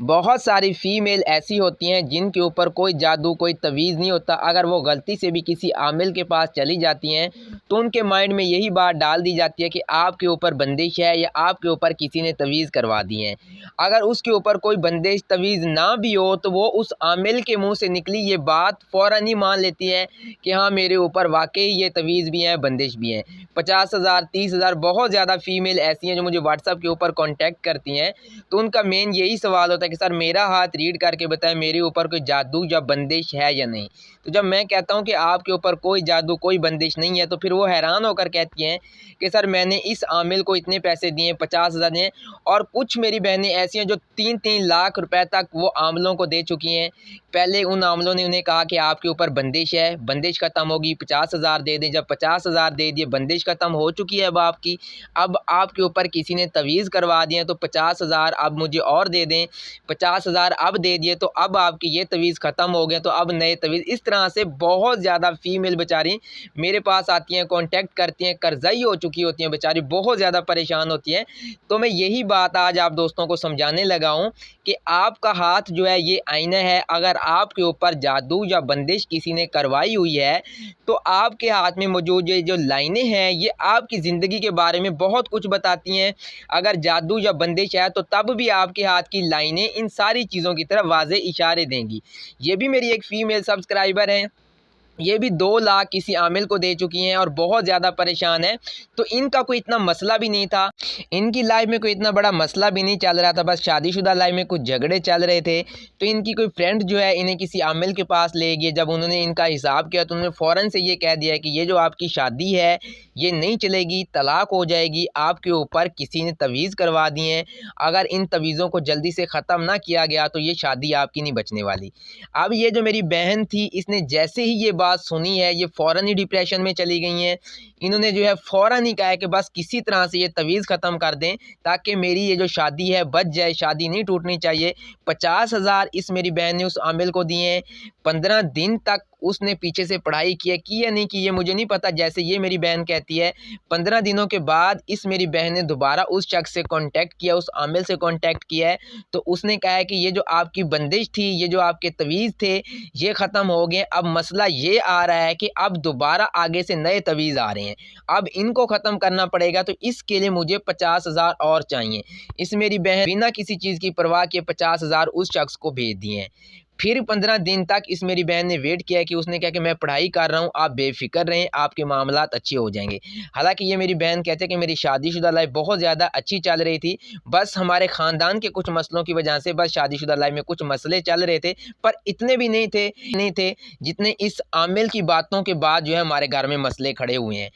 बहुत सारी फ़ीमेल ऐसी होती हैं जिनके ऊपर कोई जादू, कोई तवीज़ नहीं होता। अगर वो गलती से भी किसी आमिल के पास चली जाती हैं तो उनके माइंड में यही बात डाल दी जाती है कि आपके ऊपर बंदिश है या आपके ऊपर किसी ने तवीज़ करवा दी है। अगर उसके ऊपर कोई बंदिश तवीज़ ना भी हो तो वो उस आमिल के मुँह से निकली ये बात फ़ौरन ही मान लेती है कि हाँ, मेरे ऊपर वाक़ई ये तवीज़ भी हैं, बंदिश भी हैं। 50,000 30,000 बहुत ज़्यादा फ़ीमेल ऐसी हैं जो मुझे व्हाट्सएप के ऊपर कॉन्टैक्ट करती हैं। तो उनका मेन यही सवाल होता है कि सर मेरा हाथ रीड करके बताएं मेरे ऊपर कोई जादू या बंदिश है या नहीं। तो जब मैं कहता हूं कि आपके ऊपर कोई जादू, कोई बंदिश नहीं है, तो फिर वो हैरान होकर कहती हैं कि सर मैंने इस आमिल को इतने पैसे दिए, 50,000 दिए। और कुछ मेरी बहनें ऐसी हैं जो 3-3 लाख रुपए तक वो आमिलों को दे चुकी हैं। पहले उन आमिलों ने उन्हें कहा कि आपके ऊपर बंदिश है, बंदिश खत्म होगी 50,000 दे दें। जब 50,000 दे दिए, बंदिश खत्म हो चुकी है अब आपके ऊपर किसी ने तवीज़ करवा दिए तो 50,000 अब मुझे और दे दें। 50,000 अब दे दिए तो अब आपकी ये तवीज़ ख़त्म हो गए तो अब नए तवीज़। इस तरह से बहुत ज़्यादा फ़ीमेल बेचारी मेरे पास आती हैं, कॉन्टैक्ट करती हैं, कर्ज़ई हो चुकी होती हैं बेचारी, बहुत ज़्यादा परेशान होती हैं। तो मैं यही बात आज आप दोस्तों को समझाने लगा हूँ कि आपका हाथ जो है ये आईना है। अगर आपके ऊपर जादू या बंदिश किसी ने करवाई हुई है तो आपके हाथ में मौजूद ये जो लाइनें हैं ये आपकी ज़िंदगी के बारे में बहुत कुछ बताती हैं। अगर जादू या बंदिश है तो तब भी आपके हाथ की लाइनें इन सारी चीज़ों की तरफ वाज़े इशारे देंगी। ये भी मेरी एक फ़ीमेल सब्सक्राइबर हैं, ये भी 2 लाख किसी आमिल को दे चुकी हैं और बहुत ज़्यादा परेशान है। तो इनका कोई इतना मसला भी नहीं था, इनकी लाइफ में कोई इतना बड़ा मसला भी नहीं चल रहा था, बस शादीशुदा लाइफ में कुछ झगड़े चल रहे थे। तो इनकी कोई फ्रेंड जो है इन्हें किसी आमिल के पास ले गई। जब उन्होंने इनका हिसाब किया तो उन्होंने फ़ौरन से ये कह दिया कि ये जो आपकी शादी है ये नहीं चलेगी, तलाक हो जाएगी, आपके ऊपर किसी ने तवीज़ करवा दी हैं। अगर इन तवीज़ों को जल्दी से ख़त्म ना किया गया तो ये शादी आपकी नहीं बचने वाली। अब ये जो मेरी बहन थी इसने जैसे ही ये बात सुनी है ये फ़ौरन ही डिप्रेशन में चली गई हैं। इन्होंने जो है फ़ौरन ही कहा है कि बस किसी तरह से ये तवीज़ ख़त्म कर दें ताकि मेरी ये जो शादी है बच जाए, शादी नहीं टूटनी चाहिए। 50,000 इस मेरी बहन ने उस आमिल को दिए हैं। 15 दिन तक उसने पीछे से पढ़ाई की या नहीं की ये मुझे नहीं पता, जैसे ये मेरी बहन कहती है। 15 दिनों के बाद इस मेरी बहन ने दोबारा उस शख्स से कॉन्टैक्ट किया, उस आमिल से कॉन्टैक्ट किया है। तो उसने कहा है कि ये जो आपकी बंदिश थी, ये जो आपके तवीज़ थे ये ख़त्म हो गए। अब मसला ये आ रहा है कि अब दोबारा आगे से नए तवीज़ आ रहे हैं, अब इनको ख़त्म करना पड़ेगा। तो इसके लिए मुझे 50,000 और चाहिए। इस मेरी बहन बिना किसी चीज़ की परवाह किए 50,000 उस शख्स को भेज दिए हैं। फिर 15 दिन तक इस मेरी बहन ने वेट किया कि उसने कहा कि मैं पढ़ाई कर रहा हूँ, आप बेफ़िक्र रहें, आपके मामलात अच्छे हो जाएँगे। हालाँकि ये मेरी बहन कहते हैं कि मेरी शादीशुदा लाइफ़ बहुत ज़्यादा अच्छी चल रही थी, बस हमारे ख़ानदान के कुछ मसलों की वजह से बस शादीशुदा लाइफ़ में कुछ मसले चल रहे थे, पर इतने भी नहीं थे जितने इस आमिल की बातों के बाद जो है हमारे घर में मसले खड़े हुए हैं।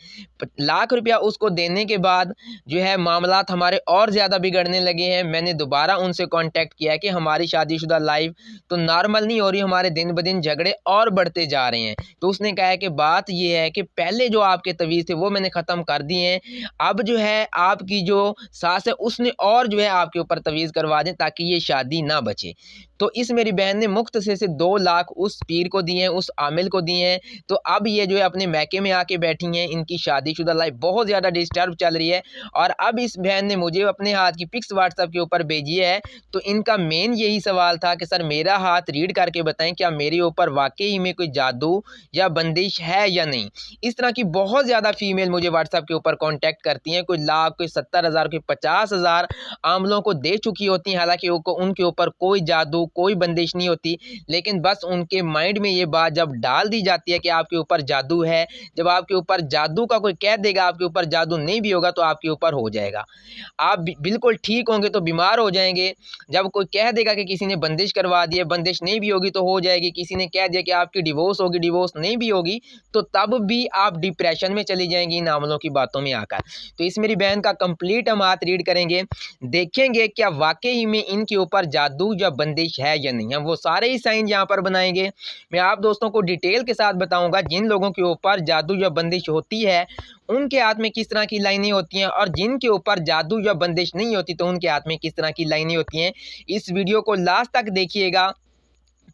लाख रुपया उसको देने के बाद जो है मामलात हमारे और ज़्यादा बिगड़ने लगे हैं। मैंने दोबारा उनसे कॉन्टैक्ट किया है कि हमारी शादीशुदा लाइफ़ तो नॉर्मल नहीं हो रही, हमारे दिन ब दिन झगड़े और बढ़ते जा रहे हैं। तो उसने कहा है कि बात ये है कि पहले जो आपके तवीज़ थे वो मैंने ख़त्म कर दिए हैं, अब जो है आपकी जो सास है उसने और जो है आपके ऊपर तवीज़ करवा दें ताकि ये शादी ना बचे। तो इस मेरी बहन ने मुफ्त से 2 लाख उस पीर को दिए हैं, उस आमिल को दिए हैं। तो अब ये जो है अपने मैके में आके बैठी हैं, इनकी शादीशुदा लाइफ़ बहुत ज़्यादा डिस्टर्ब चल रही है। और अब इस बहन ने मुझे अपने हाथ की पिक्स व्हाट्सएप के ऊपर भेजी है। तो इनका मेन यही सवाल था कि सर मेरा हाथ रीड करके बताएं क्या मेरे ऊपर वाकई में कोई जादू या बंदिश है या नहीं। इस तरह की बहुत ज़्यादा फीमेल मुझे व्हाट्सएप के ऊपर कांटेक्ट करती हैं, कोई लाख, कोई 70,000, कोई 50,000 आमलों को दे चुकी होती हैं। हालांकि उनके ऊपर कोई जादू, कोई बंदिश नहीं होती, लेकिन बस उनके माइंड में ये बात जब डाल दी जाती है कि आपके ऊपर जादू है, जब आपके ऊपर जादू का कोई कह देगा आपके ऊपर जादू नहीं भी होगा तो आपके ऊपर हो जाएगा, आप बिल्कुल ठीक होंगे तो बीमार हो जाएंगे। जब कोई कह देगा कि किसी ने बंदिश करवा दी है, बंदिश नहीं भी होगी तो हो जाएगी, किसी ने कह दिया कि आपकी डिवोर्स होगी, डिवोर्स नहीं भी होगी, तो तब भी आप डिप्रेशन में चली जाएंगी इन आमलों की बातों में आकर। तो इस मेरी बहन का कंप्लीट हम हाथ रीड करेंगे, देखेंगे क्या वाकई में इनके ऊपर जादू या बंदिश है या नहीं। हम वो सारे ही साइन यहाँ पर बनाएंगे। मैं आप दोस्तों को डिटेल के साथ बताऊंगा जिन लोगों के ऊपर जादू या बंदिश होती है उनके हाथ में किस तरह की लाइनें होती हैं, और जिनके ऊपर जादू या बंदिश नहीं होती तो उनके हाथ में किस तरह की लाइनें होती हैं। इस वीडियो को लास्ट तक देखिएगा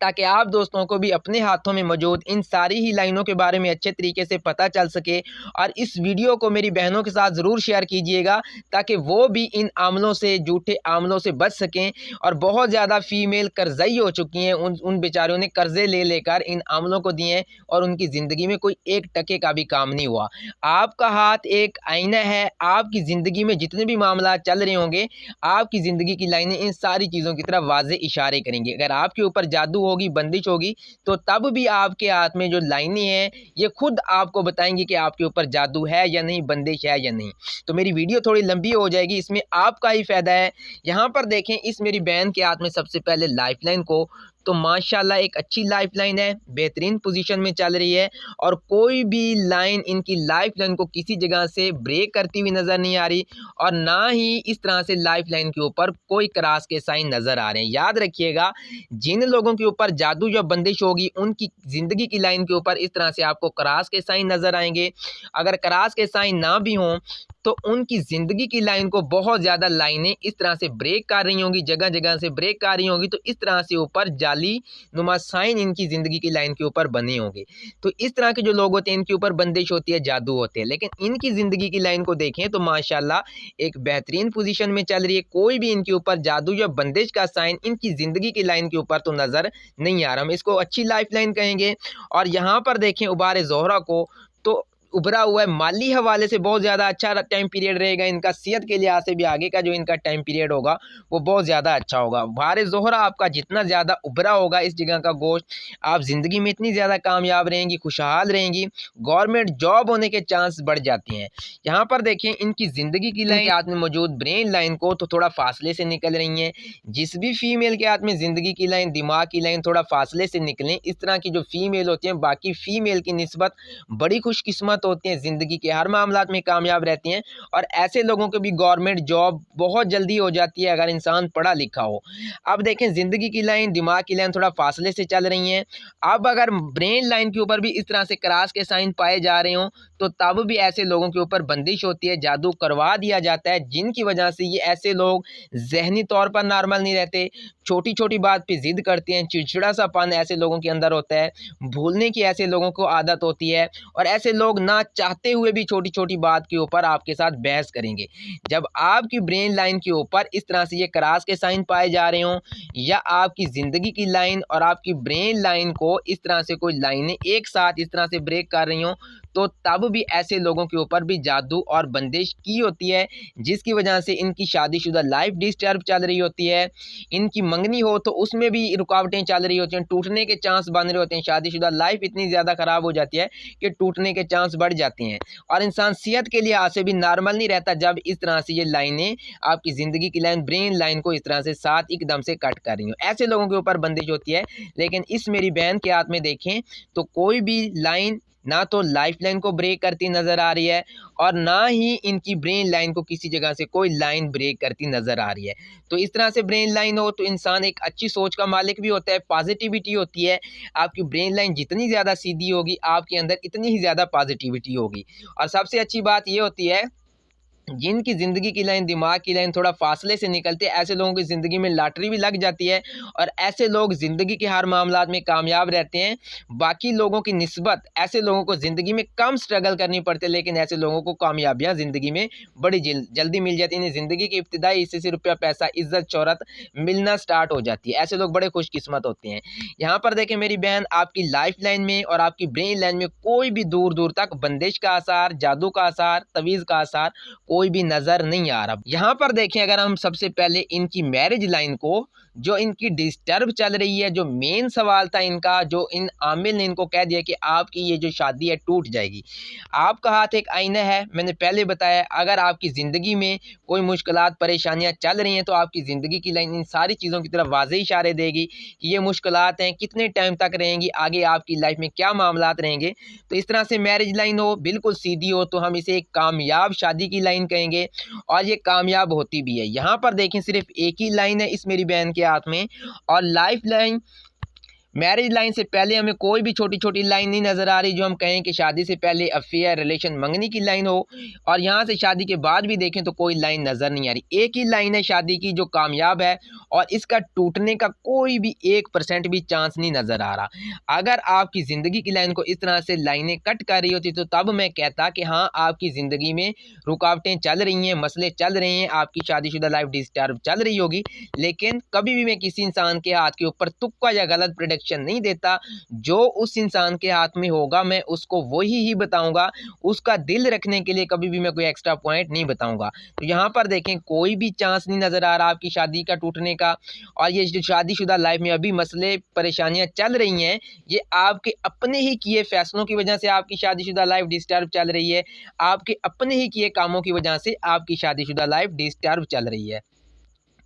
ताकि आप दोस्तों को भी अपने हाथों में मौजूद इन सारी ही लाइनों के बारे में अच्छे तरीके से पता चल सके। और इस वीडियो को मेरी बहनों के साथ ज़रूर शेयर कीजिएगा ताकि वो भी इन आमलों से, झूठे आमलों से बच सकें। और बहुत ज़्यादा फ़ीमेल कर्ज़ई हो चुकी हैं, उन बेचारियों ने कर्ज़े ले लेकर इन आमलों को दिए हैं और उनकी ज़िंदगी में कोई 1 टके का भी काम नहीं हुआ। आपका हाथ एक आईना है, आपकी ज़िंदगी में जितने भी मामला चल रहे होंगे, आपकी ज़िंदगी की लाइनें इन सारी चीज़ों की तरफ वाज़े इशारे करेंगी। अगर आपके ऊपर जादू होगी, बंदिश होगी, तो तब भी आपके हाथ में जो लाइनें हैं ये खुद आपको बताएंगी कि आपके ऊपर जादू है या नहीं, बंदिश है या नहीं। तो मेरी वीडियो थोड़ी लंबी हो जाएगी, इसमें आपका ही फ़ायदा है। यहाँ पर देखें, इस मेरी बहन के हाथ में सबसे पहले लाइफलाइन को, तो माशाल्लाह एक अच्छी लाइफलाइन है, बेहतरीन पोजीशन में चल रही है और कोई भी लाइन इनकी लाइफलाइन को किसी जगह से ब्रेक करती हुई नज़र नहीं आ रही और ना ही इस तरह से लाइफलाइन के ऊपर कोई क्रॉस के साइन नज़र आ रहे हैं। याद रखिएगा, जिन लोगों के ऊपर जादू या बंदिश होगी उनकी ज़िंदगी की लाइन के ऊपर इस तरह से आपको क्रॉस के साइन नज़र आएंगे। अगर क्रॉस के साइन ना भी हों तो उनकी ज़िंदगी की लाइन को बहुत ज़्यादा लाइनें इस तरह से ब्रेक कर रही होंगी, जगह जगह से ब्रेक कर रही होंगी, तो इस तरह से ऊपर जाली नुमा साइन इनकी ज़िंदगी की लाइन के ऊपर बने होंगे। तो इस तरह के जो लोग होते हैं इनके ऊपर बंदिश होती है, जादू होते हैं, लेकिन इनकी ज़िंदगी की लाइन को देखें तो माशाल्लाह एक बेहतरीन पोजीशन में चल रही है। कोई भी इनके ऊपर जादू या बंदिश का साइन इनकी ज़िंदगी की लाइन के ऊपर तो नज़र नहीं आ रहा। हम इसको अच्छी लाइफ लाइन कहेंगे। और यहाँ पर देखें उबारे ज़ोहरा को, तो उभरा हुआ है, माली हवाले से बहुत ज़्यादा अच्छा टाइम पीरियड रहेगा इनका। सेहत के लिहाज से भी आगे का जो इनका टाइम पीरियड होगा वो बहुत ज़्यादा अच्छा होगा। बारे ज़ोहरा आपका जितना ज़्यादा उभरा होगा इस जगह का गोश्त, आप ज़िंदगी में इतनी ज़्यादा कामयाब रहेंगी, खुशहाल रहेंगी, गवर्नमेंट जॉब होने के चांस बढ़ जाते हैं। यहाँ पर देखें, इनकी ज़िंदगी की लाइन के हाथ में मौजूद ब्रेन लाइन को तो थोड़ा फासले से निकल रही हैं। जिस भी फीमेल के हाथ में ज़िंदगी की लाइन, दिमाग की लाइन थोड़ा फासले से निकलें, इस तरह की जो फीमेल होती हैं बाकी फीमेल की निस्बत बड़ी खुशकिस्मत होती हैं, ज़िंदगी के हर मामलात में कामयाब रहती हैं। और ऐसे लोगों को भी गवर्नमेंट जॉब बहुत जल्दी हो जाती है अगर इंसान पढ़ा लिखा हो। अब देखें, ज़िंदगी की लाइन, दिमाग की लाइन थोड़ा फासले से चल रही हैं। अब अगर ब्रेन लाइन के ऊपर भी इस तरह से क्रॉस के साइन पाए जा रहे हों तो तब भी ऐसे लोगों के ऊपर बंदिश होती है, जादू करवा दिया जाता है, जिनकी वजह से ये ऐसे लोग ज़हनी तौर पर नॉर्मल नहीं रहते, छोटी छोटी बात पे ज़िद करते हैं, चिड़चिड़ा सापन ऐसे लोगों के अंदर होता है, भूलने की ऐसे लोगों को आदत होती है और ऐसे लोग ना चाहते हुए भी छोटी छोटी बात के ऊपर आपके साथ बहस करेंगे। जब आपकी ब्रेन लाइन के ऊपर इस तरह से ये क्रॉस के साइन पाए जा रहे हों या आपकी ज़िंदगी की लाइन और आपकी ब्रेन लाइन को इस तरह से कोई लाइनें एक साथ इस तरह से ब्रेक कर रही हों, तो तब भी ऐसे लोगों के ऊपर भी जादू और बंदिश की होती है, जिसकी वजह से इनकी शादीशुदा लाइफ डिस्टर्ब चल रही होती है। इनकी मंगनी हो तो उसमें भी रुकावटें चल रही होती हैं, टूटने के चांस बन रहे होते हैं। शादीशुदा लाइफ इतनी ज़्यादा ख़राब हो जाती है कि टूटने के चांस बढ़ जाते हैं और इंसान सेहत के लिहाज से भी नॉर्मल नहीं रहता जब इस तरह से ये लाइनें आपकी ज़िंदगी की लाइन, ब्रेन लाइन को इस तरह से साथ एकदम से कट कर रही हो। ऐसे लोगों के ऊपर बंदिश होती है। लेकिन इस मेरी बहन के हाथ में देखें तो कोई भी लाइन ना तो लाइफ लाइन को ब्रेक करती नज़र आ रही है और ना ही इनकी ब्रेन लाइन को किसी जगह से कोई लाइन ब्रेक करती नज़र आ रही है। तो इस तरह से ब्रेन लाइन हो तो इंसान एक अच्छी सोच का मालिक भी होता है, पॉजिटिविटी होती है। आपकी ब्रेन लाइन जितनी ज़्यादा सीधी होगी आपके अंदर इतनी ही ज़्यादा पॉजिटिविटी होगी। और सबसे अच्छी बात ये होती है, जिनकी ज़िंदगी की लाइन, दिमाग की लाइन थोड़ा फासले से निकलते हैं, ऐसे लोगों की ज़िंदगी में लॉटरी भी लग जाती है और ऐसे लोग ज़िंदगी के हर मामलात में कामयाब रहते हैं। बाकी लोगों की निस्बत ऐसे लोगों को ज़िंदगी में कम स्ट्रगल करनी पड़ती है, लेकिन ऐसे लोगों को कामयाबियाँ ज़िंदगी में बड़ी जल्दी मिल जाती हैं। ज़िंदगी के इब्तिदाई हिस्से से रुपया, पैसा, इज़्ज़त, शोहरत मिलना स्टार्ट हो जाती है। ऐसे लोग बड़े खुशकिस्मत होते हैं। यहाँ पर देखें मेरी बहन, आपकी लाइफ लाइन में और आपकी ब्रेन लाइन में कोई भी दूर दूर तक बंदिश का आसार, जादू का आसार, तवीज़ का आसार कोई भी नज़र नहीं आ रहा। यहाँ पर देखें, अगर हम सबसे पहले इनकी मैरिज लाइन को, जो इनकी डिस्टर्ब चल रही है, जो मेन सवाल था इनका, जो इन आमिल ने इनको कह दिया कि आपकी ये जो शादी है टूट जाएगी। आपका हाथ एक आईना है, मैंने पहले बताया। अगर आपकी ज़िंदगी में कोई मुश्किलात, परेशानियाँ चल रही हैं तो आपकी ज़िंदगी की लाइन इन सारी चीज़ों की तरफ वाज़े इशारे देगी कि ये मुश्किलात हैं, कितने टाइम तक रहेंगी, आगे आपकी लाइफ में क्या मामलात रहेंगे। तो इस तरह से मैरिज लाइन हो, बिल्कुल सीधी हो, तो हम इसे एक कामयाब शादी की लाइन कहेंगे और ये कामयाब होती भी है। यहाँ पर देखें, सिर्फ एक ही लाइन है इस मेरी बहन के हाथ में और लाइफ लाइन मैरिज लाइन से पहले हमें कोई भी छोटी छोटी लाइन नहीं नज़र आ रही जो हम कहें कि शादी से पहले अफेयर रिलेशन मंगनी की लाइन हो, और यहाँ से शादी के बाद भी देखें तो कोई लाइन नज़र नहीं आ रही। एक ही लाइन है शादी की जो कामयाब है और इसका टूटने का कोई भी 1% भी चांस नहीं नज़र आ रहा। अगर आपकी ज़िंदगी की लाइन को इस तरह से लाइनें कट कर रही होती तो तब मैं कहता कि हाँ, आपकी ज़िंदगी में रुकावटें चल रही हैं, मसले चल रहे हैं, आपकी शादीशुदा लाइफ डिस्टर्ब चल रही होगी। लेकिन कभी भी मैं किसी इंसान के हाथ के ऊपर तुक्का या गलत प्रेडिक्शन नहीं देता। जो उस इंसान के हाथ में होगा मैं उसको वही ही बताऊंगा, उसका दिल रखने के लिए कभी भी मैं कोई एक्स्ट्रा पॉइंट नहीं बताऊंगा। तो यहाँ पर देखें कोई भी चांस नहीं नज़र आ रहा आपकी शादी का टूटने का, और ये जो शादीशुदा लाइफ में अभी मसले परेशानियां चल रही हैं ये आपके अपने ही किए फैसलों की वजह से आपकी शादीशुदा लाइफ डिस्टर्ब चल रही है, आपके अपने ही किए कामों की वजह से आपकी शादीशुदा लाइफ डिस्टर्ब चल रही है।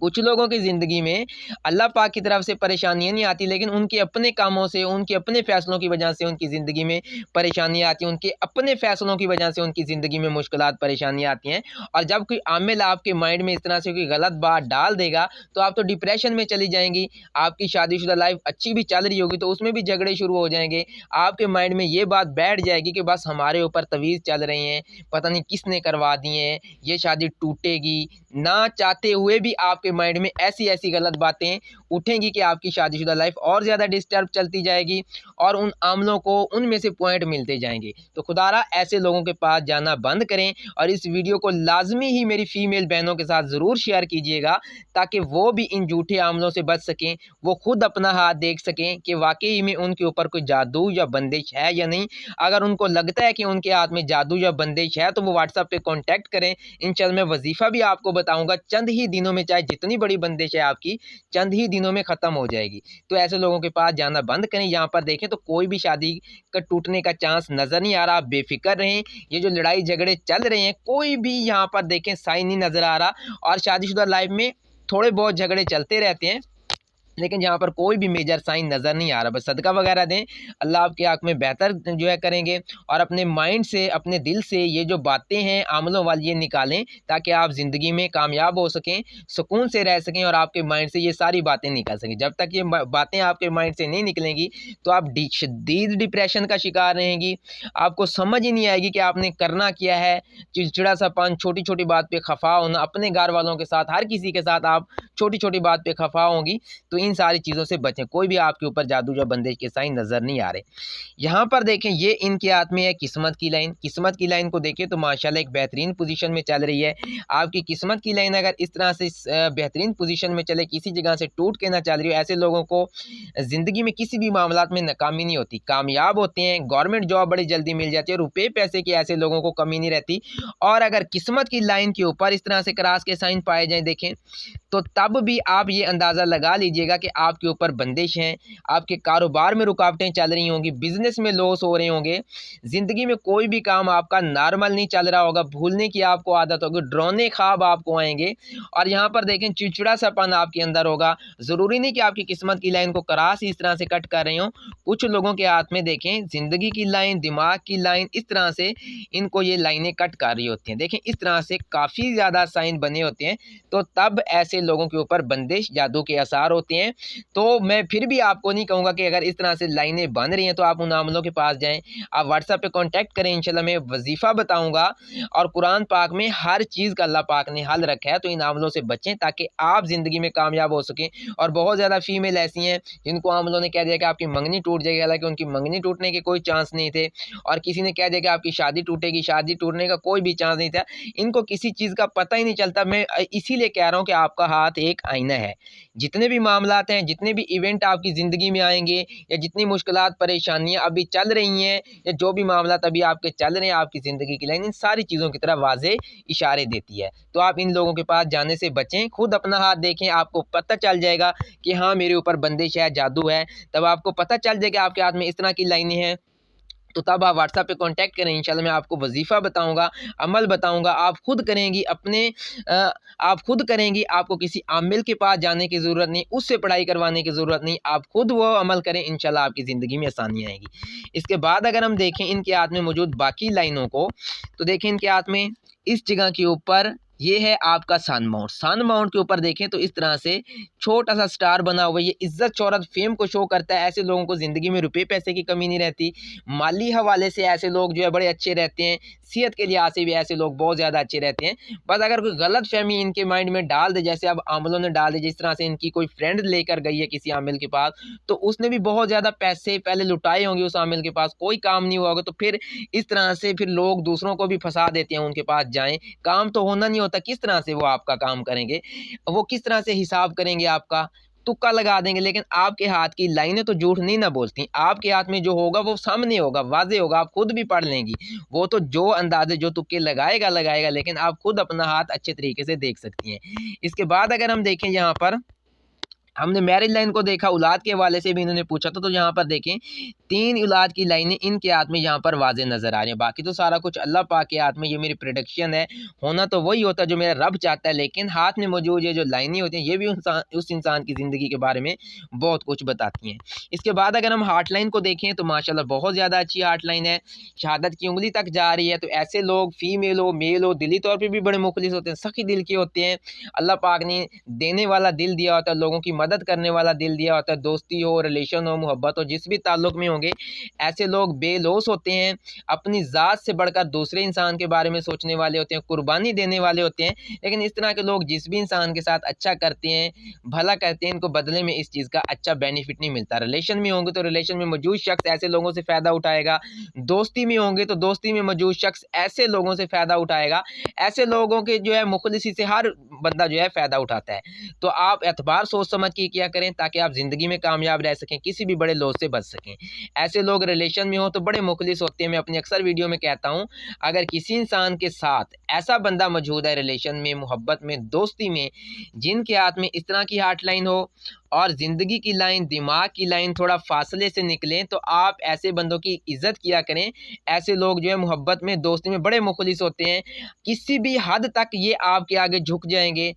कुछ लोगों की ज़िंदगी में अल्लाह पाक की तरफ से परेशानियाँ नहीं आती, लेकिन उनके अपने कामों से, उनके अपने फ़ैसलों की वजह से उनकी ज़िंदगी में परेशानियाँ आती हैं, उनके अपने फ़ैसलों की वजह से उनकी ज़िंदगी में मुश्किलात परेशानियाँ आती हैं। और जब कोई आमिल आपके माइंड में इस तरह से कोई गलत बात डाल देगा तो आप तो डिप्रेशन में चली जाएंगी। आपकी शादीशुदा लाइफ अच्छी भी चल रही होगी तो उसमें भी झगड़े शुरू हो जाएंगे। आपके माइंड में ये बात बैठ जाएगी कि बस हमारे ऊपर तवीज़ चल रहे हैं, पता नहीं किसने करवा दिए हैं, ये शादी टूटेगी। ना चाहते हुए भी आपके माइंड में ऐसी ऐसी गलत बातें उठेंगी कि आपकी शादीशुदा लाइफ और ज़्यादा डिस्टर्ब चलती जाएगी और उन आमलों को उनमें से पॉइंट मिलते जाएंगे। तो खुदारा ऐसे लोगों के पास जाना बंद करें और इस वीडियो को लाजमी ही मेरी फीमेल बहनों के साथ ज़रूर शेयर कीजिएगा ताकि वो भी इन झूठे आमलों से बच सकें, वो खुद अपना हाथ देख सकें कि वाकई में उनके ऊपर कोई जादू या बंदिश है या नहीं। अगर उनको लगता है कि उनके हाथ में जादू या बंदिश है तो वो व्हाट्सएप पे कॉन्टैक्ट करें। इंशाल्लाह मैं वजीफ़ा भी आपको बताऊंगा, चंद ही दिनों में, चाहे जितनी बड़ी बंदिश है आपकी, चंद ही दिनों में ख़त्म हो जाएगी। तो ऐसे लोगों के पास जाना बंद करें। यहाँ पर देखें तो कोई भी शादी का टूटने का चांस नज़र नहीं आ रहा। आप बेफिक्र रहें, ये जो लड़ाई झगड़े चल रहे हैं कोई भी यहाँ पर देखें साइन नहीं नज़र आ रहा। और शादीशुदा लाइफ में थोड़े बहुत झगड़े चलते रहते हैं लेकिन यहाँ पर कोई भी मेजर साइन नज़र नहीं आ रहा। बस सदका वगैरह दें, अल्लाह आपके हक़ में बेहतर जो है करेंगे। और अपने माइंड से, अपने दिल से ये जो बातें हैं आमलों वाली ये निकालें ताकि आप ज़िंदगी में कामयाब हो सकें, सुकून से रह सकें और आपके माइंड से ये सारी बातें निकल सकें। जब तक ये बातें आपके माइंड से नहीं निकलेंगी तो आप शदीद डिप्रेशन का शिकार रहेंगी। आपको समझ ही नहीं आएगी कि आपने करना क्या है। चिड़चिड़ासापन, छोटी छोटी बात पर खफा होना, अपने घर वालों के साथ, हर किसी के साथ आप छोटी छोटी बात पर खफा होंगी। तो इन सारी चीज़ों से बचें। कोई भी आपके ऊपर जादू या बंदिश के साइन नज़र नहीं आ रहे। यहाँ पर देखें ये इनके हाथ में है किस्मत की लाइन। किस्मत की लाइन को देखें तो माशाल्लाह एक बेहतरीन पोजीशन में चल रही है। आपकी किस्मत की लाइन अगर इस तरह से बेहतरीन पोजीशन में चले, किसी जगह से टूट के ना चल रही हो, ऐसे लोगों को ज़िंदगी में किसी भी मामलात में नाकामी नहीं होती, कामयाब होते हैं। गवर्नमेंट जॉब बड़ी जल्दी मिल जाती है, रुपये पैसे की ऐसे लोगों को कमी नहीं रहती। और अगर किस्मत की लाइन के ऊपर इस तरह से क्रॉस के साइन पाए जाएँ देखें तो तब भी आप ये अंदाज़ा लगा लीजिएगा कि आपके ऊपर बंदिश हैं, आपके कारोबार में रुकावटें चल रही होंगी, बिजनेस में लॉस हो रहे होंगे, ज़िंदगी में कोई भी काम आपका नॉर्मल नहीं चल रहा होगा, भूलने की आपको आदत होगी, डरावने ख्वाब आपको आएंगे। और यहाँ पर देखें चिड़चिड़ासापन आपके अंदर होगा। ज़रूरी नहीं कि आपकी किस्मत की लाइन को क्रॉस इस तरह से कट कर रहे हों। कुछ लोगों के हाथ में देखें ज़िंदगी की लाइन, दिमाग की लाइन, इस तरह से इनको ये लाइनें कट कर रही होती हैं। देखें इस तरह से काफ़ी ज़्यादा साइन बने होते हैं। तो तब ऐसे लोगों के ऊपर बंदिश, जादू के असर होते हैं। तो मैं फिर भी आपको नहीं कहूँगा कि अगर इस तरह से लाइनें बन रही हैं तो आप उन आमलों के पास जाएं। आप व्हाट्सएप पे कांटेक्ट करें, इंशाल्लाह मैं वजीफ़ा बताऊंगा। और कुरान पाक में हर चीज़ का अल्लाह पाक ने हल रखा है। तो इन आमलों से बचें ताकि आप ज़िंदगी में कामयाब हो सकें। और बहुत ज़्यादा फीमेल ऐसी हैं जिनको आमलों ने कह दिया कि आपकी मंगनी टूट जाएगी, हालांकि उनकी मंगनी टूटने के कोई चांस नहीं थे। और किसी ने कह दिया कि आपकी शादी टूटेगी, शादी टूटने का कोई भी चांस नहीं था। इनको किसी चीज़ का पता ही नहीं चलता। मैं इसीलिए कह रहा हूँ कि आपका हाथ एक आईना है। जितने भी मामलात हैं, जितने भी इवेंट आपकी ज़िंदगी में आएंगे या जितनी मुश्किलात परेशानियां अभी चल रही हैं या जो भी मामलात अभी आपके चल रहे हैं, आपकी ज़िंदगी की लाइन इन सारी चीज़ों की तरफ वाज़े इशारे देती है। तो आप इन लोगों के पास जाने से बचें, खुद अपना हाथ देखें, आपको पता चल जाएगा कि हाँ मेरे ऊपर बंदिश है, जादू है। तब आपको पता चल जाएगा आपके हाथ में इस तरह की लाइनें हैं। तो तब आप व्हाट्सएप पे कांटेक्ट करें, इंशाल्लाह मैं आपको वजीफ़ा बताऊंगा, अमल बताऊंगा। आप खुद करेंगी, आप खुद करेंगी, आपको किसी आमिल के पास जाने की ज़रूरत नहीं, उससे पढ़ाई करवाने की ज़रूरत नहीं। आप खुद वो अमल करें, इंशाल्लाह आपकी ज़िंदगी में आसानी आएगी। इसके बाद अगर हम देखें इनके हाथ में मौजूद बाकी लाइनों को, तो देखें इनके हाथ में इस जगह के ऊपर ये है आपका सन माउंट। सन माउंट के ऊपर देखें तो इस तरह से छोटा सा स्टार बना हुआ है। ये इज्जत शोहरत फेम को शो करता है। ऐसे लोगों को ज़िंदगी में रुपए पैसे की कमी नहीं रहती। माली हवाले से ऐसे लोग जो है बड़े अच्छे रहते हैं। सेहत के लिहाज से भी ऐसे लोग बहुत ज़्यादा अच्छे रहते हैं। बस अगर कोई गलत फहमी इनके माइंड में डाल दे, जैसे अब आमलों ने डाल दी, जिस तरह से इनकी कोई फ्रेंड लेकर गई है किसी आमिल के पास, तो उसने भी बहुत ज़्यादा पैसे पहले लुटाए होंगे उस आमिल के पास, कोई काम नहीं हुआ होगा, तो फिर इस तरह से फिर लोग दूसरों को भी फंसा देते हैं उनके पास जाएँ। काम तो होना नहीं होता, किस तरह से वो आपका काम करेंगे, वो किस तरह से हिसाब करेंगे आपका, तुक्का लगा देंगे। लेकिन आपके हाथ की लाइनें तो झूठ नहीं ना बोलती। आपके हाथ में जो होगा वो सामने होगा, वाज़ेह होगा, आप खुद भी पढ़ लेंगी। वो तो जो अंदाज़े जो तुक्के लगाएगा लगाएगा, लेकिन आप खुद अपना हाथ अच्छे तरीके से देख सकती हैं। इसके बाद अगर हम देखें यहाँ पर, हमने मैरिज लाइन को देखा, औलाद के हवाले से भी इन्होंने पूछा था, तो यहाँ पर देखें 3 औलाद की लाइनें इनके हाथ में यहाँ पर वाज़ेह नज़र आ रही हैं। बाकी तो सारा कुछ अल्लाह पाक के हाथ में, ये मेरी प्रेडिक्शन है। होना तो वही होता है जो मेरा रब चाहता है, लेकिन हाथ में मौजूद ये जो लाइनें होती हैं, ये भी उस इंसान की ज़िंदगी के बारे में बहुत कुछ बताती हैं। इसके बाद अगर हम हार्ट लाइन को देखें तो माशाल्लाह बहुत ज़्यादा अच्छी हार्ट लाइन है, शहादत की उंगली तक जा रही है। तो ऐसे लोग फीमेल हो मेल हो, दिली तौर पर भी बड़े मुखलिस होते हैं, सखी दिल के होते हैं। अल्लाह पाक ने देने वाला दिल दिया होता है, लोगों की मदद करने वाला दिल दिया होता है। दोस्ती हो, रिलेशन हो, मोहब्बत हो, जिस भी ताल्लुक में होंगे, ऐसे लोग बेलौस होते हैं। अपनी ज़ात से बढ़कर दूसरे इंसान के बारे में सोचने वाले होते हैं, कुर्बानी देने वाले होते हैं। लेकिन इस तरह के लोग जिस भी इंसान के साथ अच्छा करते हैं, भला करते हैं, इनको बदले में इस चीज़ का अच्छा बेनिफिट नहीं मिलता। रिलेशन में होंगे तो रिलेशन में मौजूद शख्स ऐसे लोगों से फ़ायदा उठाएगा। दोस्ती में होंगे तो दोस्ती में मौजूद शख्स ऐसे लोगों से फ़ायदा उठाएगा। ऐसे लोगों के जो है मुखलिसी से हर बंदा जो है फ़ायदा उठाता है। तो आप एतबार सोच समझ के किया करें, ताकि आप ज़िंदगी में कामयाब रह सकें, किसी भी बड़े लॉस से बच सकें। ऐसे लोग रिलेशन में हो तो बड़े मुखलिस होते हैं। मैं अपनी अक्सर वीडियो में कहता हूँ, अगर किसी इंसान के साथ ऐसा बंदा मौजूद है रिलेशन में, मोहब्बत में, दोस्ती में, जिनके हाथ में इस तरह की हार्ट लाइन हो और ज़िंदगी की लाइन, दिमाग की लाइन थोड़ा फासले से निकलें, तो आप ऐसे बंदों की इज़्ज़त किया करें। ऐसे लोग जो है मोहब्बत में, दोस्ती में बड़े मुखलिस होते हैं। किसी भी हद तक ये आपके आगे झुक जाएँगे।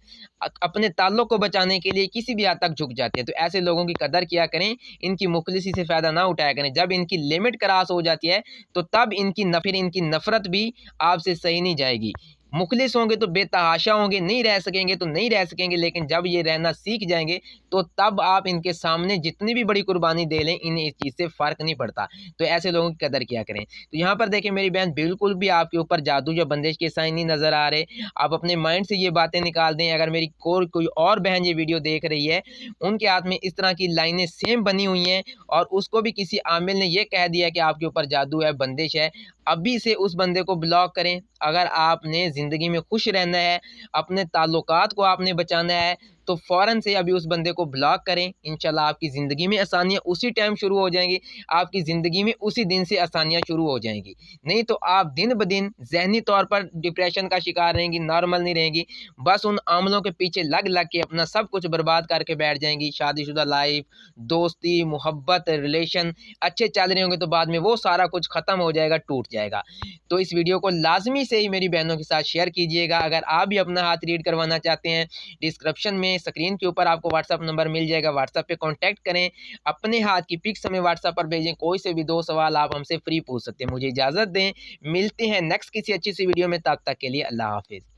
अपने ताल्लुक को बचाने के लिए किसी भी हद तक झुक जाते हैं। तो ऐसे लोगों की कदर किया करें, इनकी मुखलिसी से फ़ायदा ना उठाया करें। जब इनकी लिमिट क्रॉस हो जाती है, तो तब फिर इनकी नफ़रत भी आपसे सही नहीं जाएगी। मुखलिस होंगे तो बेतहाशा होंगे, नहीं रह सकेंगे तो नहीं रह सकेंगे, लेकिन जब ये रहना सीख जाएँगे, तो तब आप इनके सामने जितनी भी बड़ी कुर्बानी दे लें, इन्हें इस चीज़ से फ़र्क नहीं पड़ता। तो ऐसे लोगों की कदर किया करें। तो यहाँ पर देखिए मेरी बहन, बिल्कुल भी आपके ऊपर जादू या बंदिश के साइन नहीं नज़र आ रहे। आप अपने माइंड से ये बातें निकाल दें। अगर मेरी कोई और बहन ये वीडियो देख रही है, उनके हाथ में इस तरह की लाइनें सेम बनी हुई हैं और उसको भी किसी आमिल ने ये कह दिया कि आपके ऊपर जादू है, बंदिश है, अभी से उस बंदे को ब्लॉक करें। अगर आपने ज़िंदगी में खुश रहना है, अपने ताल्लुकात को आपने बचाना है, तो फ़ौरन से अभी उस बंदे को ब्लॉक करें। इंशाल्लाह आपकी ज़िंदगी में आसानियाँ उसी टाइम शुरू हो जाएँगी, आपकी ज़िंदगी में उसी दिन से आसानियाँ शुरू हो जाएँगी। नहीं तो आप दिन ब दिन ज़हनी तौर पर डिप्रेशन का शिकार रहेंगी, नॉर्मल नहीं रहेंगी। बस उन अमलों के पीछे लग के अपना सब कुछ बर्बाद करके बैठ जाएँगी। शादीशुदा लाइफ़, दोस्ती, मोहब्बत, रिलेशन अच्छे चल रहे होंगे, तो बाद में वो सारा कुछ ख़त्म हो जाएगा, टूट जाएगा। तो इस वीडियो को लाज़मी से ही मेरी बहनों के साथ शेयर कीजिएगा। अगर आप भी अपना हाथ रीड करवाना चाहते हैं, डिस्क्रिप्शन में स्क्रीन के ऊपर आपको व्हाट्सएप नंबर मिल जाएगा, व्हाट्सएप पे कॉन्टैक्ट करें। अपने हाथ की पिक्स हमें व्हाट्सएप पर भेजें। कोई से भी 2 सवाल आप हमसे फ्री पूछ सकते हैं। मुझे इजाज़त दें, मिलते हैं नेक्स्ट किसी अच्छी सी वीडियो में, तब तक के लिए अल्लाह हाफ़िज़।